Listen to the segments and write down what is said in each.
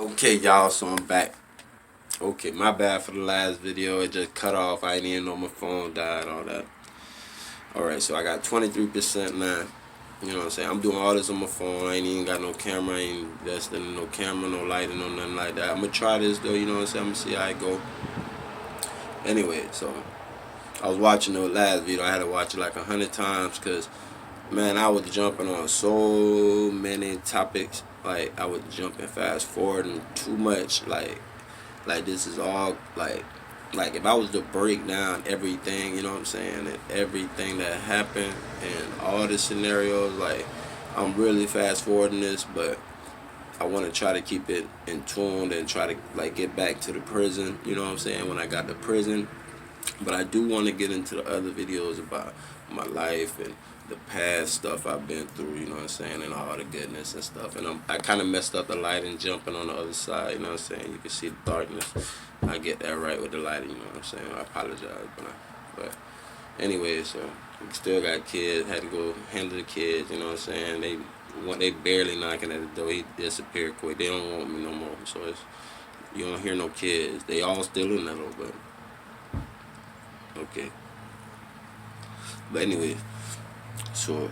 Okay, y'all, so I'm back. Okay, my bad for the last video. It just cut off. I didn't even know my phone died, all that. Alright, so I got 23% now. You know what I'm saying? I'm doing all this on my phone. I ain't even got no camera. I ain't investing in no camera, no lighting, no nothing like that. I'm gonna try this though, you know what I'm saying? I'm gonna see how it go. Anyway, so I was watching the last video. I had to watch it like 100 times because, man, I was jumping on so many topics. Like, I was jumping fast forward and too much. Like this is all like if I was to break down everything, you know what I'm saying, and everything that happened and all the scenarios, like I'm really fast forwarding this, but I want to try to keep it in tune and try to like get back to the prison, you know what I'm saying, when I got to prison. But I do want to get into the other videos about my life and the past stuff I've been through, you know what I'm saying, and all the goodness and stuff. And I kind of messed up the lighting jumping on the other side, you know what I'm saying. You can see the darkness. I get that right with the lighting, you know what I'm saying. I apologize, but anyway, so we still got kids. Had to go handle the kids, you know what I'm saying. They barely knocking at the door. He disappeared quick. They don't want me no more. So you don't hear no kids. They all still in there though, but okay. But anyway, so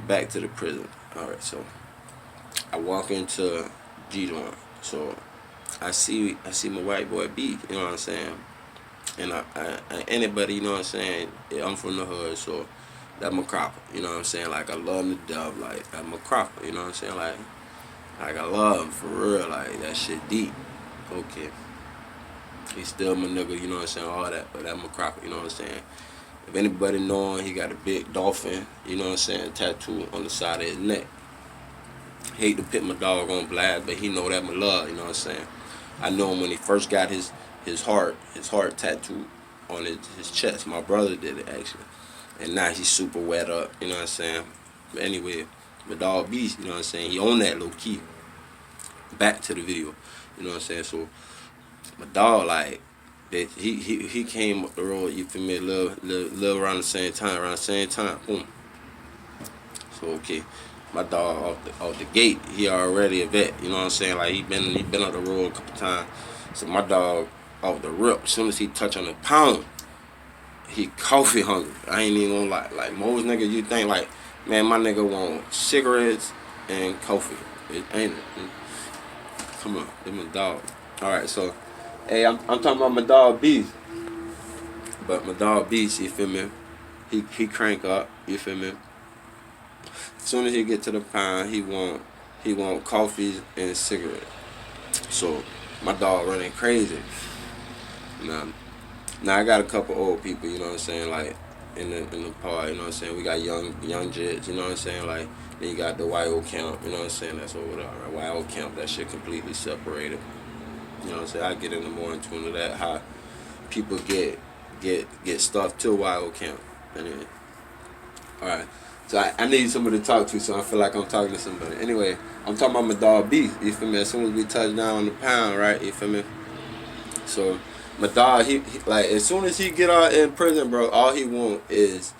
back to the prison. Alright, so I walk into G-Dorm. So I see my white boy B, you know what I'm saying? And anybody, you know what I'm saying, yeah, I'm from the hood, so that's my cropper, you know what I'm saying? Like I love him to death, like that's my cropper, you know what I'm saying? Like I love him for real, like that shit deep. Okay. He's still my nigga, you know what I'm saying, all that, but that's my cropper, you know what I'm saying? If anybody know him, he got a big dolphin, you know what I'm saying, tattoo on the side of his neck. Hate to put my dog on blast, but he know that my love, you know what I'm saying. I know him when he first got his heart tattooed on his chest. My brother did it actually. And now he's super wet up, you know what I'm saying. But anyway, my dog Beast, you know what I'm saying, he on that low key. Back to the video, you know what I'm saying. So my dog, like, that he came up the road, you feel me, little around the same time, boom. So okay, my dog off the gate, he already a vet, you know what I'm saying, like he been on the road a couple times. So my dog off the rip, as soon as he touch on the pound, he coffee hungry. I ain't even gonna lie. Like most niggas, you think like, man, my nigga want cigarettes and coffee. It ain't it. Come on, it's my dog. Alright, so hey, I'm talking about my dog Beast. But my dog Beast, you feel me? He crank up, you feel me? As soon as he get to the pound, he want coffee and cigarette. So my dog running crazy. Now, now I got a couple old people, you know what I'm saying, like in the pod, you know what I'm saying. We got young jets, you know what I'm saying, like then you got the YO camp, you know what I'm saying. That's over there, right? YO camp, that shit completely separated. You know what I'm saying. I get into more in tune to that, how people get stuff to YO camp. Anyway, all right. So I need somebody to talk to, so I feel like I'm talking to somebody. Anyway, I'm talking about my dog B. You feel me? As soon as we touch down on the pound, right? You feel me? So my dog, he like as soon as he get out in prison, bro, all he want is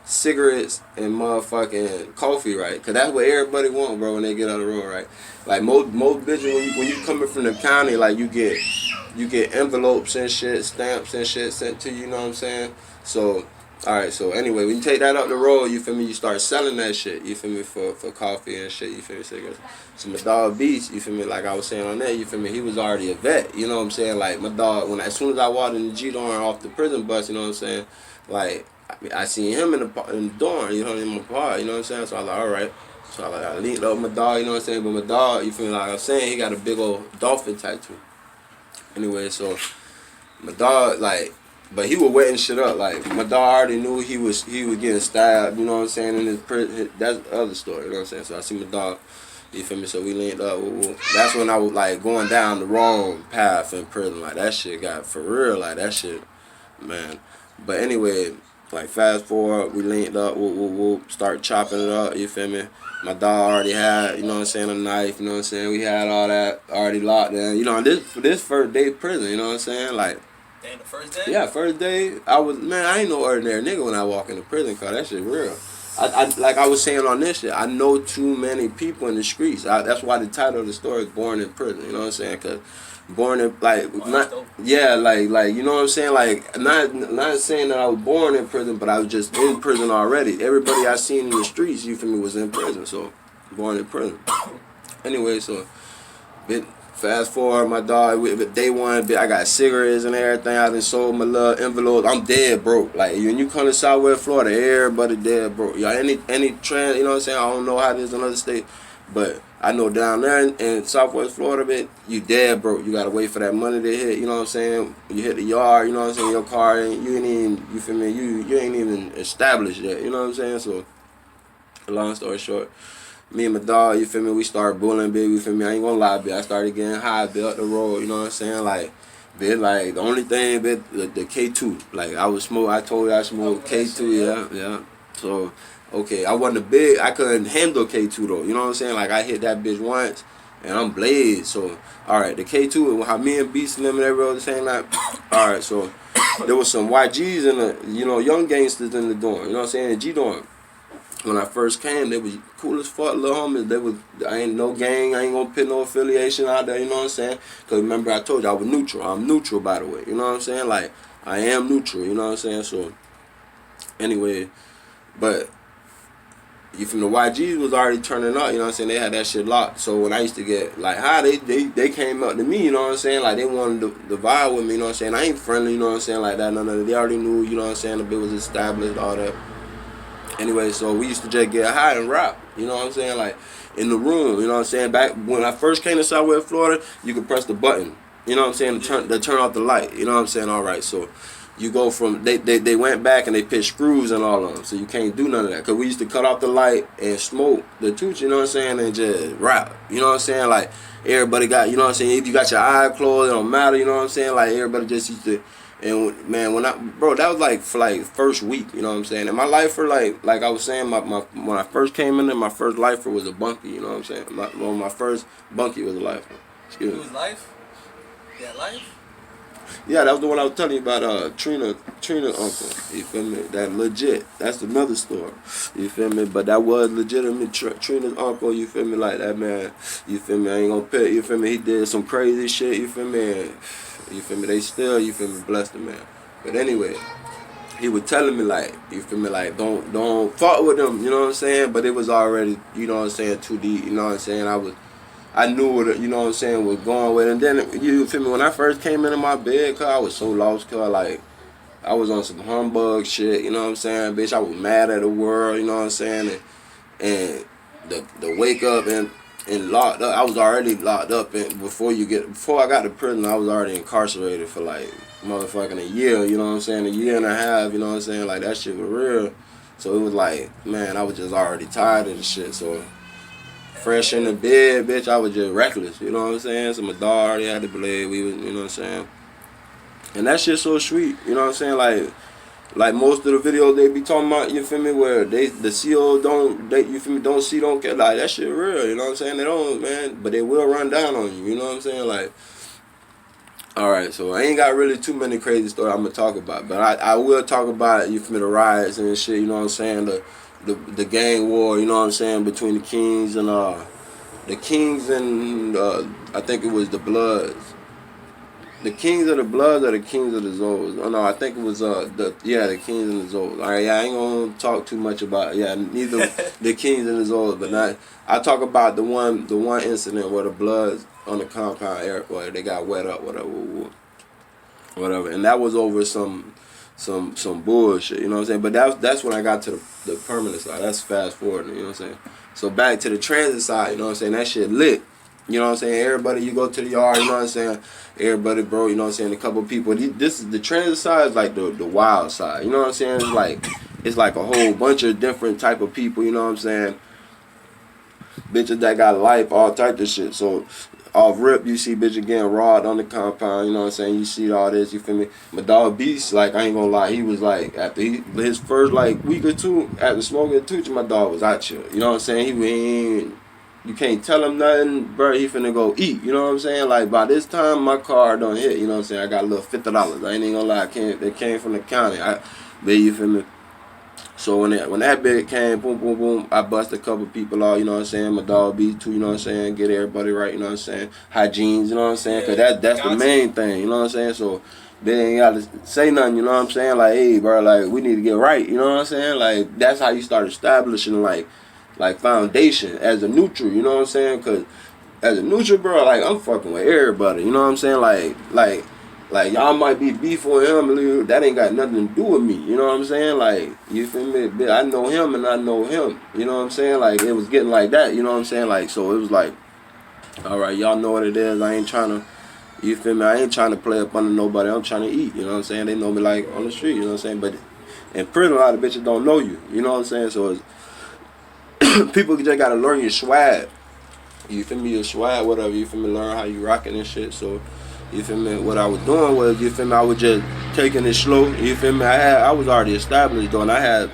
cigarettes and motherfucking coffee, right? Cause that's what everybody want, bro, when they get on the road, right? Like most bitches when you coming from the county, like you get envelopes and shit, stamps and shit sent to you, you know what I'm saying? So alright, so anyway, when you take that up the road, you feel me, you start selling that shit, you feel me, for coffee and shit, you feel me, cigarettes. So my dog Beast, you feel me, like I was saying on that, you feel me, he was already a vet, you know what I'm saying? Like my dog, as soon as I walked in the G-Dorm off the prison bus, you know what I'm saying? Like I seen him in the dorm, you know, in my pod, you know what I'm saying? So I was like, alright. So I linked up with my dog, you know what I'm saying? But my dog, you feel me, like I was saying, he got a big old dolphin tattoo. Anyway, so my dog, like, but he was wetting shit up. Like my dog already knew he was getting stabbed. You know what I'm saying? In his prison, that's the other story. You know what I'm saying? So I see my dog. You feel me? So we linked up. That's when I was like going down the wrong path in prison. Like that shit got for real. Like that shit, man. But anyway, like fast forward, we linked up. Start chopping it up. You feel me? My dog already had, you know what I'm saying, a knife. You know what I'm saying? We had all that already locked in. You know, this first day of prison. You know what I'm saying? Like. Damn, the first day? Yeah, first day, I ain't no ordinary nigga when I walk into prison, cause that shit real. like I was saying on this shit, I know too many people in the streets. That's why the title of the story is "Born in Prison." You know what I'm saying? Cause born in like not yeah like you know what I'm saying, like not saying that I was born in prison, but I was just in prison already. Everybody I seen in the streets, you feel me, was in prison. So born in prison. Anyway, so bit fast forward, my dog with day one, I got cigarettes and everything. I done sold my little envelopes. I'm dead broke. Like when you come to Southwest Florida, everybody dead broke. Y'all any trans, you know what I'm saying? I don't know how it is in other states, but I know down there in Southwest Florida, man, you dead broke. You gotta wait for that money to hit. You know what I'm saying? You hit the yard. You know what I'm saying? Your car, you ain't even. You feel me? You ain't even established yet. You know what I'm saying? So, long story short, me and my dog, you feel me? We started bullying, big. You feel me? I ain't gonna lie, big. I started getting high, bit up the road. You know what I'm saying? Like, bit like the only thing, bit the K2. Like I was smoke. I told you I smoked K2. Yeah. So. Okay, I wasn't big. I couldn't handle K2 though. You know what I'm saying? Like I hit that bitch once, and I'm blazed. So, all right, the K2, how me and Jaybeeslime and everybody the same night. All right, so there was some YGs in the, young gangsters in the dorm. You know what I'm saying? The G dorm. When I first came, they was cool as fuck, little homies. I ain't no gang. I ain't gonna put no affiliation out there. You know what I'm saying? Cause remember I told you I was neutral. I'm neutral, by the way. You know what I'm saying? Like I am neutral. You know what I'm saying? So, anyway, but. You from the YGs was already turning up, you know what I'm saying? They had that shit locked. So when I used to get like high, they came up to me, you know what I'm saying? Like they wanted to vibe with me, you know what I'm saying? I ain't friendly, you know what I'm saying? Like that, none of that. They already knew, you know what I'm saying? The bit was established, all that. Anyway, so we used to just get high and rap, you know what I'm saying? Like in the room, you know what I'm saying? Back when I first came to Southwest Florida, you could press the button, you know what I'm saying? To turn off the light, you know what I'm saying? All right, so. You go from, they went back and they put screws and all of them, so you can't do none of that. Because we used to cut off the light and smoke the tooch, you know what I'm saying, and just rap, you know what I'm saying? Like, everybody got, you know what I'm saying, if you got your eyes closed, it don't matter, you know what I'm saying? Like, everybody just used to, and man, that was like for like first week, you know what I'm saying? And my lifer, like I was saying, when I first came in there, my first lifer was a bunkie, you know what I'm saying? My first bunkie was a lifer. Excuse me. It was life? Yeah, life? Yeah, that was the one I was telling you about, Trina uncle, you feel me? That legit, that's another story, you feel me? But that was legitimate Trina's uncle, you feel me? Like that man, you feel me? I ain't gonna pay, you feel me? He did some crazy shit, you feel me? And, you feel me? They still, you feel me, blessed the man. But anyway, he was telling me like, you feel me, like don't fuck with them, you know what I'm saying? But it was already, you know what I'm saying, too deep, you know what I'm saying? I knew what, you know what I'm saying, was going with. And then, you feel me, when I first came into my bed, cause I was so lost, cause like, I was on some humbug shit, you know what I'm saying, bitch, I was mad at the world, you know what I'm saying, and the wake up and locked up, I was already locked up, and before I got to prison, I was already incarcerated for like, motherfucking a year, you know what I'm saying, a year and a half, you know what I'm saying, like, that shit was real. So it was like, man, I was just already tired of the shit, so. Fresh in the bed, bitch, I was just reckless, you know what I'm saying? So my dog already had the blade, we was, you know what I'm saying? And that shit so sweet, you know what I'm saying? Like most of the videos they be talking about, you feel me, where the CO you feel me, don't see, don't care, like that shit real, you know what I'm saying? They don't, man, but they will run down on you, you know what I'm saying? Like, alright, so I ain't got really too many crazy stories I'm gonna talk about, but I will talk about, you feel me, the riots and shit, you know what I'm saying? The gang war, you know what I'm saying, between the Kings and I think it was the Bloods. The Kings of the Bloods or the Kings of the Zoes? Oh no, I think it was the Kings and the Zoes. Alright, yeah, I ain't gonna talk too much about neither the Kings and the Zoes, but I talk about the one incident where the Bloods on the compound area where they got wet up, whatever. And that was over some bullshit, you know what I'm saying? But that's when I got to the permanent side. That's fast forward, you know what I'm saying? So back to the transit side, you know what I'm saying? That shit lit. You know what I'm saying? Everybody, you go to the yard, you know what I'm saying? Everybody, bro, you know what I'm saying? A couple of people. This is the transit side is like the wild side. You know what I'm saying? It's like a whole bunch of different type of people, you know what I'm saying? Bitches that got life, all type of shit. So off rip, you see bitches getting robbed on the compound, you know what I'm saying? You see all this, you feel me? My dog Beast, like, I ain't gonna lie, he was like, after his first like week or two, after smoking tooch, my dog was out here. You know what I'm saying? You can't tell him nothing, bro, he finna go eat, you know what I'm saying? Like, by this time, my car done hit, you know what I'm saying? I got a little $50, I ain't even gonna lie, they came from the county, but you feel me? So when that bit came, boom, boom, boom, I bust a couple people out, you know what I'm saying? My dog B2, you know what I'm saying? Get everybody right, you know what I'm saying? Hygienes, you know what I'm saying? Because that's the main thing, you know what I'm saying? So they ain't got to say nothing, you know what I'm saying? Like, hey, bro, like, we need to get right, you know what I'm saying? Like, that's how you start establishing, like foundation as a neutral, you know what I'm saying? Because as a neutral, bro, like, I'm fucking with everybody, you know what I'm saying? Like y'all might be beefing with him, that ain't got nothing to do with me. You know what I'm saying? Like, you feel me? I know him and I know him. You know what I'm saying? Like, it was getting like that. You know what I'm saying? Like, so it was like, all right, y'all know what it is. I ain't trying to, you feel me? I ain't trying to play up under nobody. I'm trying to eat. You know what I'm saying? They know me like on the street. You know what I'm saying? But in prison, a lot of bitches don't know you. You know what I'm saying? So people just gotta learn your swag. You feel me? Your swag, whatever. You feel me? Learn how you rocking and shit. So. You feel me? What I was doing was, you feel me? I was just taking it slow. You feel me? I was already established though, and I had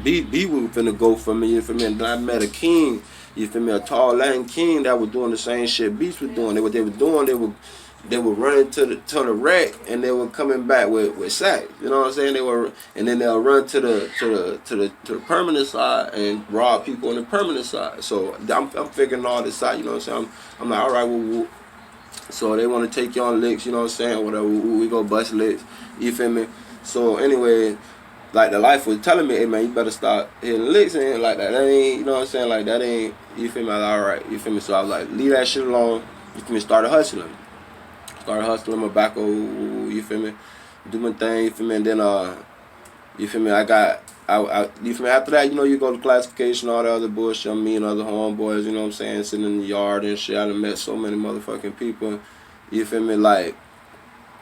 B was finna go for me. You feel me? And then I met a king. You feel me? A tall Latin king that was doing the same shit Beats was doing. What they were doing, they were running to the wreck, and they were coming back with sacks. You know what I'm saying? They were, and then they'll run to the permanent side and rob people on the permanent side. So I'm figuring all this out. You know what I'm saying? I'm like, all right, well, so they want to take you on licks, you know what I'm saying? Whatever, we go bust licks, you feel me? So anyway, like the life was telling me, hey man, you better start hitting licks and like that. That ain't, you know what I'm saying? Like that ain't, you feel me? I was like, all right, you feel me? So I was like, leave that shit alone. You feel me? Started hustling. Started hustling my back, you feel me? Do my thing, you feel me? And then you feel me? You feel me? After that, you know, you go to classification, all the other bullshit. Me and other homeboys, you know what I'm saying? Sitting in the yard and shit. I done met so many motherfucking people. You feel me? Like,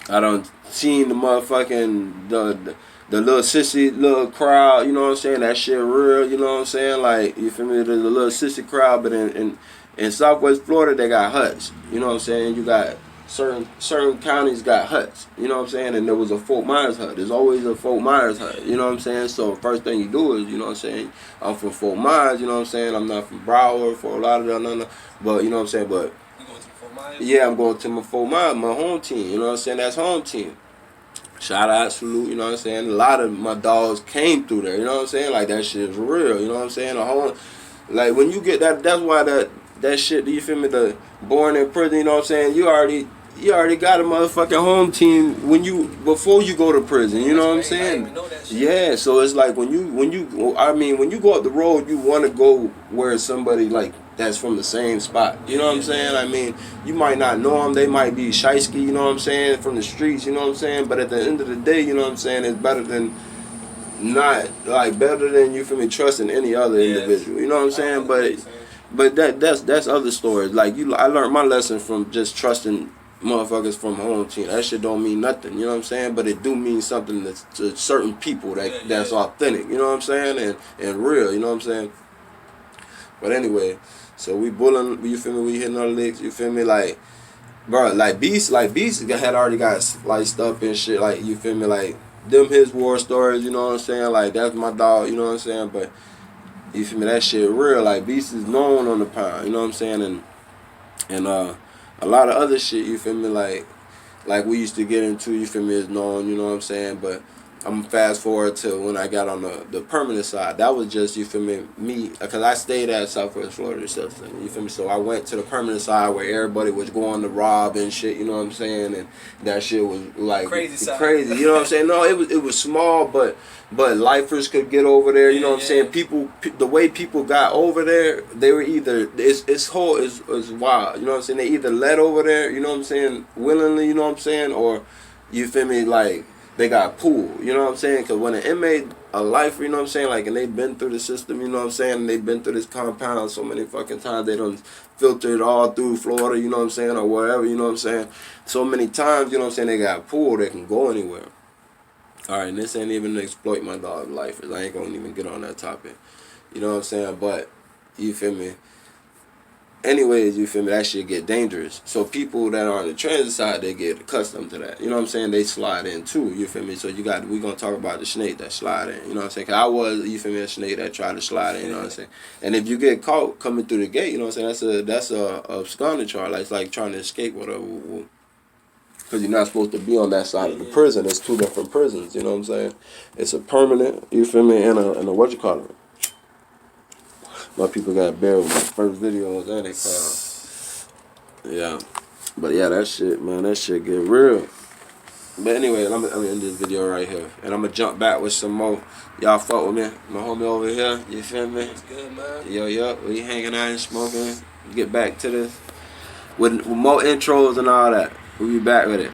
I done seen the motherfucking, the little sissy little crowd, you know what I'm saying? That shit real, you know what I'm saying? Like, you feel me? There's a little sissy crowd, but in Southwest Florida, they got huts. You know what I'm saying? You got certain counties got huts, you know what I'm saying? And there was a Fort Myers hut. There's always a Fort Myers hut, you know what I'm saying? So first thing you do is, you know what I'm saying? I'm from Fort Myers, you know what I'm saying? I'm not from Broward, Fort Lauderdale, no. But you know what I'm saying? But You going to the Fort Myers? yeah, I'm going to my Fort Myers, my home team, you know what I'm saying? That's home team. Shout out, salute, you know what I'm saying? A lot of my dogs came through there, you know what I'm saying? Like that shit is real, you know what I'm saying? Like when you get that's why that shit, you feel me, the born in prison, you know what I'm saying? You already got a motherfucking home team before you go to prison, you know what I'm saying? I didn't even know that shit. Yeah, so it's like when you go up the road, you want to go where somebody like that's from the same spot. You know what I'm saying? I mean, you might not know them. They might be shiesty, you know what I'm saying, from the streets, you know what I'm saying? But at the end of the day, you know what I'm saying, it's better than better than, you feel me, trusting any other individual. You know what I'm saying? But that's other stories. Like I learned my lesson from just trusting motherfuckers from home team. That shit don't mean nothing. You know what I'm saying? But it do mean something to certain people that's authentic. You know what I'm saying? And real. You know what I'm saying? But anyway, so we bulling. You feel me? We hitting our licks. You feel me? Like, bro, Beast had already got sliced up and shit. Like, you feel me? Like, them his war stories, you know what I'm saying? Like, that's my dog, you know what I'm saying? But, you feel me? That shit real. Like, Beast is known on the pound, you know what I'm saying? And a lot of other shit, you feel me? Like we used to get into, you feel me, is known, you know what I'm saying? But I'm fast forward to when I got on the permanent side. That was just, you feel me, because I stayed at Southwest Florida System, you feel me? So I went to the permanent side where everybody was going to rob and shit, you know what I'm saying? And that shit was like crazy, you know what I'm saying? No, it was small, but lifers could get over there, you know what I'm saying? People, the way people got over there, they were either, it's wild, you know what I'm saying? They either led over there, you know what I'm saying, willingly, you know what I'm saying? Or, you feel me, like, they got pulled, you know what I'm saying? Because when an inmate, a lifer, you know what I'm saying? Like, and they've been through the system, you know what I'm saying? And they've been through this compound so many fucking times. They done filtered all through Florida, you know what I'm saying? Or wherever, you know what I'm saying? So many times, you know what I'm saying? They got pulled. They can go anywhere. All right, and this ain't even to exploit my dog lifers. I ain't going to even get on that topic. You know what I'm saying? But, you feel me? Anyways, you feel me, that shit get dangerous. So people that are on the transit side, they get accustomed to that. You know what I'm saying? They slide in too, you feel me? So we gonna talk about the snake that slide in, you know what I'm saying? 'Cause I was, you feel me, a snake that tried to slide in, you know what I'm saying? And if you get caught coming through the gate, you know what I'm saying, that's a absconding charge. Like, it's like trying to escape, whatever. Because you're not supposed to be on that side of the prison. It's two different prisons, you know what I'm saying? It's a permanent, you feel me, and a what you call it? My people got buried with my first videos, and they call. Yeah. But yeah, that shit, man, that shit get real. But anyway, I'm gonna end this video right here. And I'm gonna jump back with some more. Y'all fuck with me. My homie over here, you feel me? What's good, man? Yo, we hanging out and smoking. Get back to this. With more intros and all that. We'll be back with it.